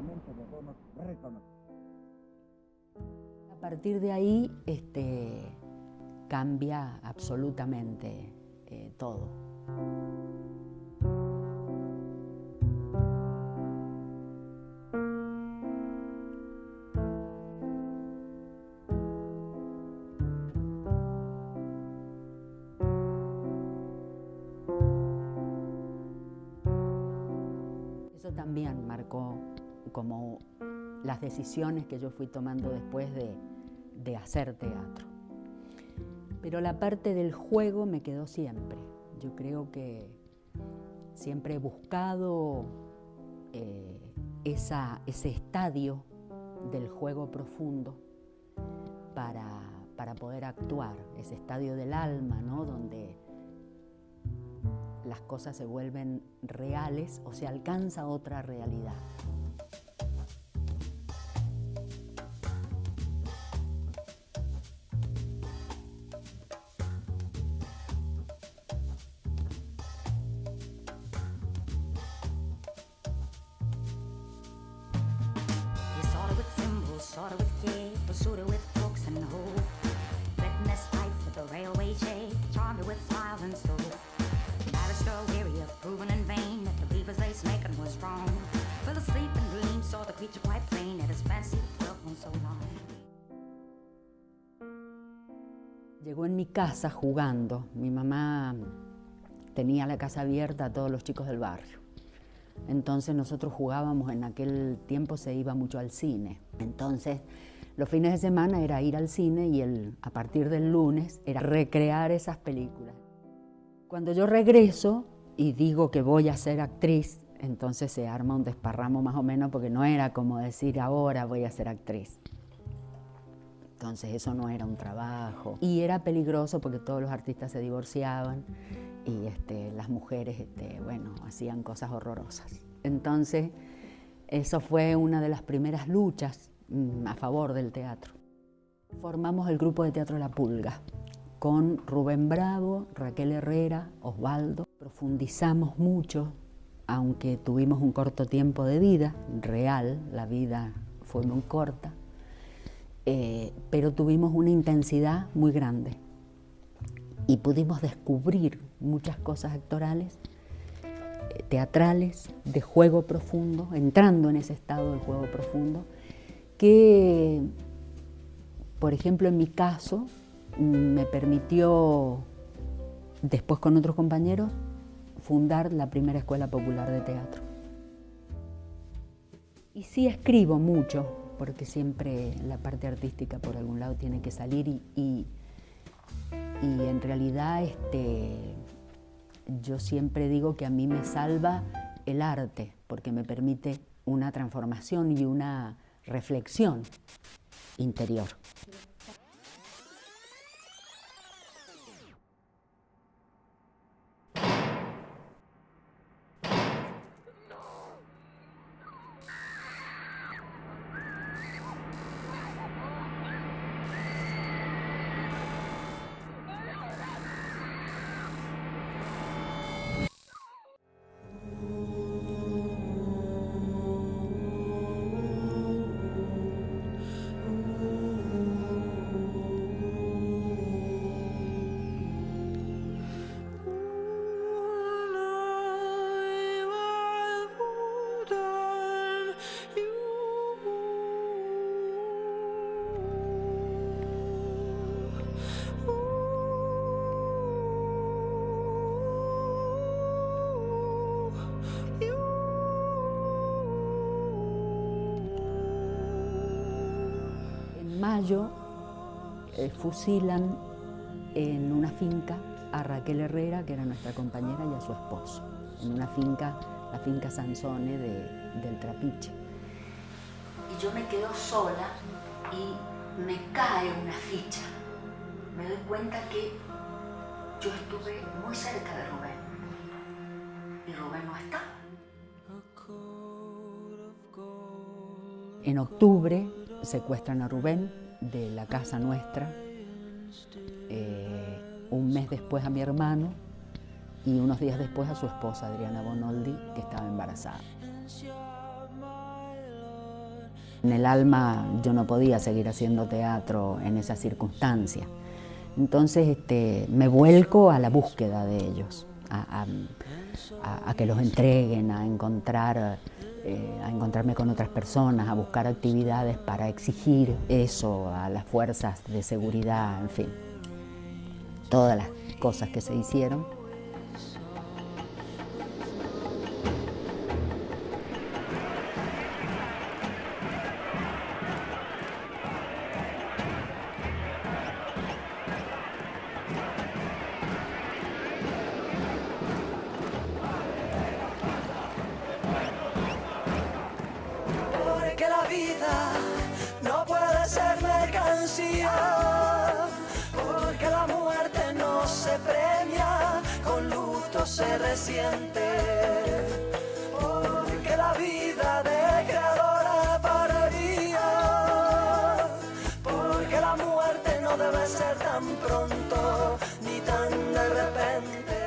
solamente debemos reconocer. A partir de ahí cambia absolutamente todo. Eso también marcó como las decisiones que yo fui tomando después de hacer teatro. Pero la parte del juego me quedó siempre. Yo creo que siempre he buscado ese estadio del juego profundo para poder actuar, ese estadio del alma, ¿no? Donde las cosas se vuelven reales o se alcanza otra realidad. Sorta with K, pursued with folks and hope. Witness life with the railway shade, charmed with smiles and soul. Barrister weary of proving in vain that the beaver's lace making was wrong. Fell asleep and dreamed, saw the creature quite plain, that his fancy dwelt on so long. Llegó en mi casa jugando. Mi mamá tenía la casa abierta a todos los chicos del barrio. Entonces nosotros jugábamos, en aquel tiempo se iba mucho al cine. Entonces los fines de semana era ir al cine y a partir del lunes era recrear esas películas. Cuando yo regreso y digo que voy a ser actriz, entonces se arma un desparramo más o menos, porque no era como decir ahora voy a ser actriz. Entonces eso no era un trabajo. Y era peligroso porque todos los artistas se divorciaban y las mujeres bueno, hacían cosas horrorosas. Entonces eso fue una de las primeras luchas a favor del teatro. Formamos el grupo de teatro La Pulga con Rubén Bravo, Raquel Herrera, Osvaldo. Profundizamos mucho, aunque tuvimos un corto tiempo de vida real, la vida fue muy corta, pero tuvimos una intensidad muy grande y pudimos descubrir muchas cosas actorales, teatrales, de juego profundo, entrando en ese estado del juego profundo, que, por ejemplo, en mi caso, me permitió, después con otros compañeros, fundar la primera escuela popular de teatro. Y sí escribo mucho, porque siempre la parte artística por algún lado tiene que salir y en realidad yo siempre digo que a mí me salva el arte, porque me permite una transformación y una reflexión interior. En mayo fusilan en una finca a Raquel Herrera, que era nuestra compañera, y a su esposo, en una finca, la finca Sansone del Trapiche. Y yo me quedo sola y me cae una ficha. Me doy cuenta que yo estuve muy cerca de Rubén y Rubén no está. En octubre secuestran a Rubén de la casa nuestra, un mes después a mi hermano y unos días después a su esposa, Adriana Bonoldi, que estaba embarazada. En el alma yo no podía seguir haciendo teatro en esa circunstancia. Entonces me vuelco a la búsqueda de ellos, a que los entreguen, a encontrarme con otras personas, a buscar actividades para exigir eso a las fuerzas de seguridad, en fin, todas las cosas que se hicieron. Porque la vida no puede ser mercancía, porque la muerte no se premia, con luto se resiente, porque la vida de creadora pararía, porque la muerte no debe ser tan pronto ni tan de repente.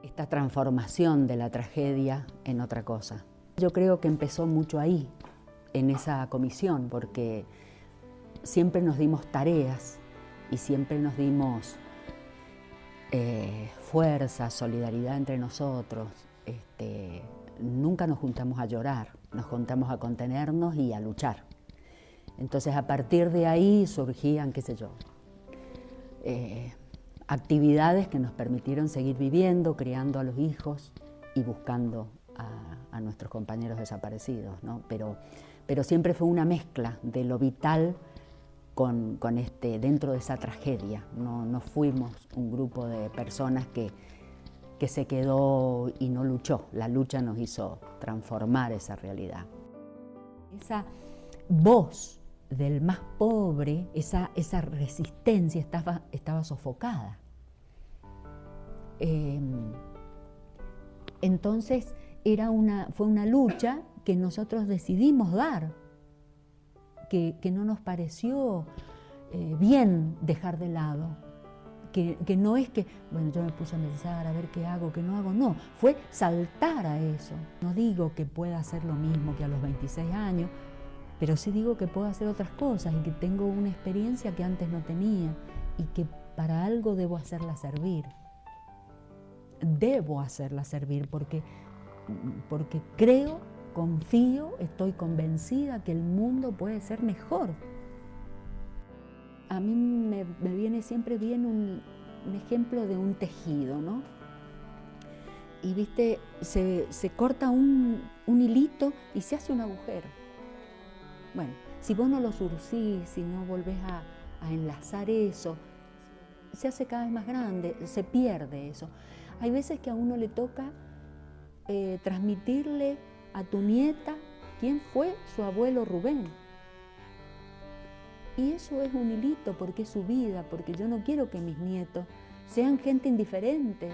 Esta transformación de la tragedia en otra cosa. Yo creo que empezó mucho ahí, en esa comisión, porque siempre nos dimos tareas y siempre nos dimos fuerza, solidaridad entre nosotros. Nunca nos juntamos a llorar, nos juntamos a contenernos y a luchar. Entonces, a partir de ahí surgían, qué sé yo, actividades que nos permitieron seguir viviendo, criando a los hijos y buscando a nuestros compañeros desaparecidos, ¿no? Pero siempre fue una mezcla de lo vital dentro de esa tragedia. No fuimos un grupo de personas que se quedó y no luchó. La lucha nos hizo transformar esa realidad. Esa voz del más pobre, esa resistencia estaba sofocada. Entonces fue una lucha que nosotros decidimos dar, que no nos pareció bien dejar de lado, que no es que, bueno, yo me puse a pensar a ver qué hago, qué no hago, no, fue saltar a eso. No digo que pueda hacer lo mismo que a los 26 años, pero sí digo que puedo hacer otras cosas y que tengo una experiencia que antes no tenía y que para algo debo hacerla servir. Debo hacerla servir porque creo, confío, estoy convencida que el mundo puede ser mejor. A mí me viene siempre bien un ejemplo de un tejido, ¿no? Y viste, se corta un hilito y se hace un agujero. Bueno, si vos no lo surcís, si no volvés a enlazar eso, se hace cada vez más grande, se pierde eso. Hay veces que a uno le toca transmitirle a tu nieta quién fue su abuelo Rubén. Y eso es un hilito porque es su vida, porque yo no quiero que mis nietos sean gente indiferente.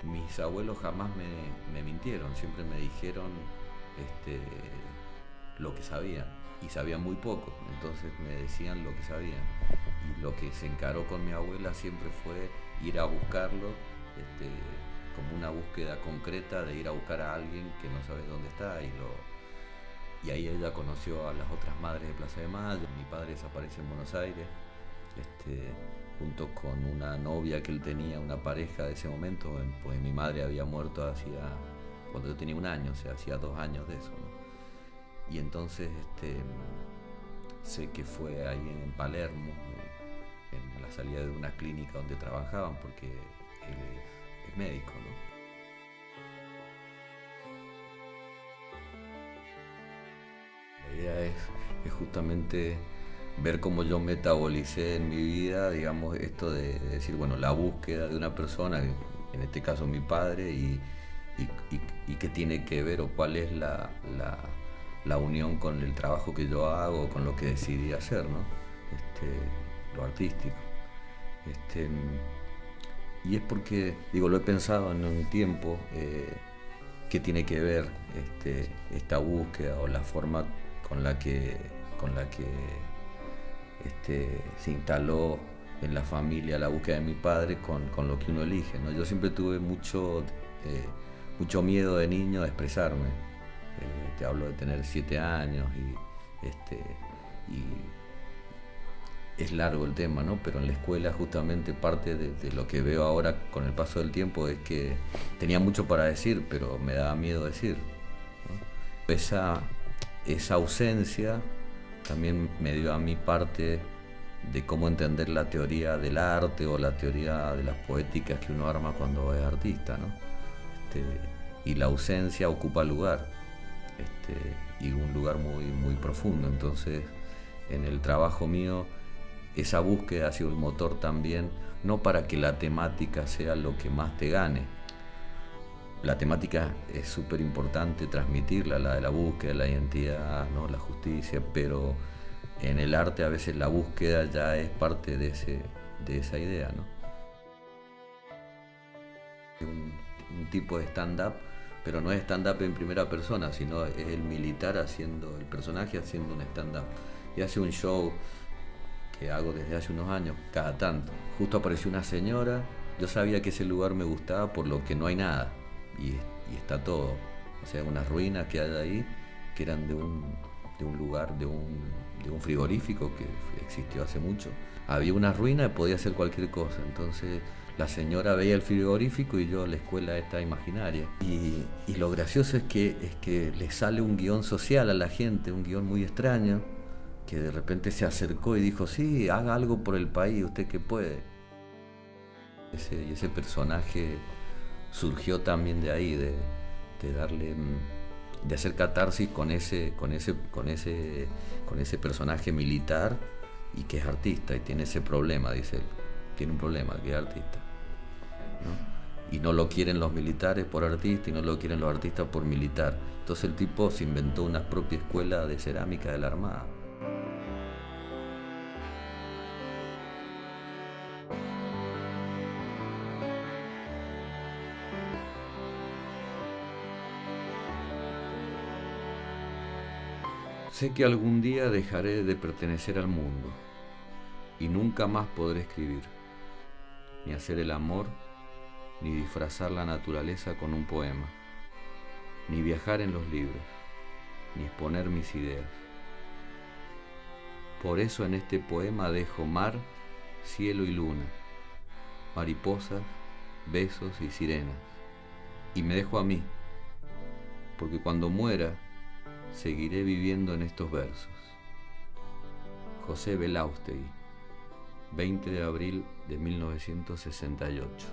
Mis abuelos jamás me mintieron, siempre me dijeron lo que sabían, y sabían muy poco, entonces me decían lo que sabían. Y lo que se encaró con mi abuela siempre fue ir a buscarlo, como una búsqueda concreta de ir a buscar a alguien que no sabes dónde está, y ahí ella conoció a las otras madres de Plaza de Mayo. Mi padre desaparece en Buenos Aires, junto con una novia que él tenía, una pareja de ese momento, pues mi madre había muerto cuando yo tenía 1 año, o sea, hacía 2 años de eso, ¿no? Y entonces sé que fue ahí en Palermo, en la salida de una clínica donde trabajaban, porque él es médico, ¿no? La idea es justamente ver cómo yo metabolicé en mi vida, digamos, esto de decir, bueno, la búsqueda de una persona, en este caso mi padre, y qué tiene que ver o cuál es la unión con el trabajo que yo hago, con lo que decidí hacer, ¿no? Lo artístico. Y es porque, digo, lo he pensado en un tiempo, qué tiene que ver esta búsqueda o la forma con la que se instaló en la familia la búsqueda de mi padre con lo que uno elige, ¿no? Yo siempre tuve mucho miedo de niño a expresarme. Te hablo de tener 7 años y es largo el tema, ¿no? Pero en la escuela justamente parte de lo que veo ahora con el paso del tiempo es que tenía mucho para decir, pero me daba miedo decir, ¿no? Esa ausencia también me dio a mí parte de cómo entender la teoría del arte o la teoría de las poéticas que uno arma cuando es artista, ¿no? Y la ausencia ocupa lugar, y un lugar muy, muy profundo. Entonces, en el trabajo mío, esa búsqueda ha sido el motor también, no para que la temática sea lo que más te gane. La temática es súper importante transmitirla, la de la búsqueda, la identidad, ¿no? La justicia, pero en el arte a veces la búsqueda ya es parte de esa idea, ¿no? Un tipo de stand-up, pero no es stand-up en primera persona, sino es el militar haciendo, el personaje haciendo un stand-up. Y hace un show que hago desde hace unos años, cada tanto. Justo apareció una señora, yo sabía que ese lugar me gustaba por lo que no hay nada, y está todo. O sea, unas ruinas que hay ahí, que eran de un lugar, de un frigorífico que existió hace mucho. Había una ruina y podía hacer cualquier cosa, entonces la señora veía el frigorífico y yo la escuela esta imaginaria. Y lo gracioso es que le sale un guión social a la gente, un guión muy extraño, que de repente se acercó y dijo, sí, haga algo por el país, usted que puede. Ese personaje surgió también de ahí, de darle, de hacer catarsis con ese personaje militar y que es artista y tiene ese problema, dice él. Tiene un problema, que es artista, ¿no? Y no lo quieren los militares por artista y no lo quieren los artistas por militar. Entonces el tipo se inventó una propia escuela de cerámica de la Armada. Sé que algún día dejaré de pertenecer al mundo y nunca más podré escribir, ni hacer el amor, ni disfrazar la naturaleza con un poema, ni viajar en los libros, ni exponer mis ideas. Por eso en este poema dejo mar, cielo y luna, mariposas, besos y sirenas, y me dejo a mí, porque cuando muera seguiré viviendo en estos versos. José Belaústegui, 20 de abril de 1968.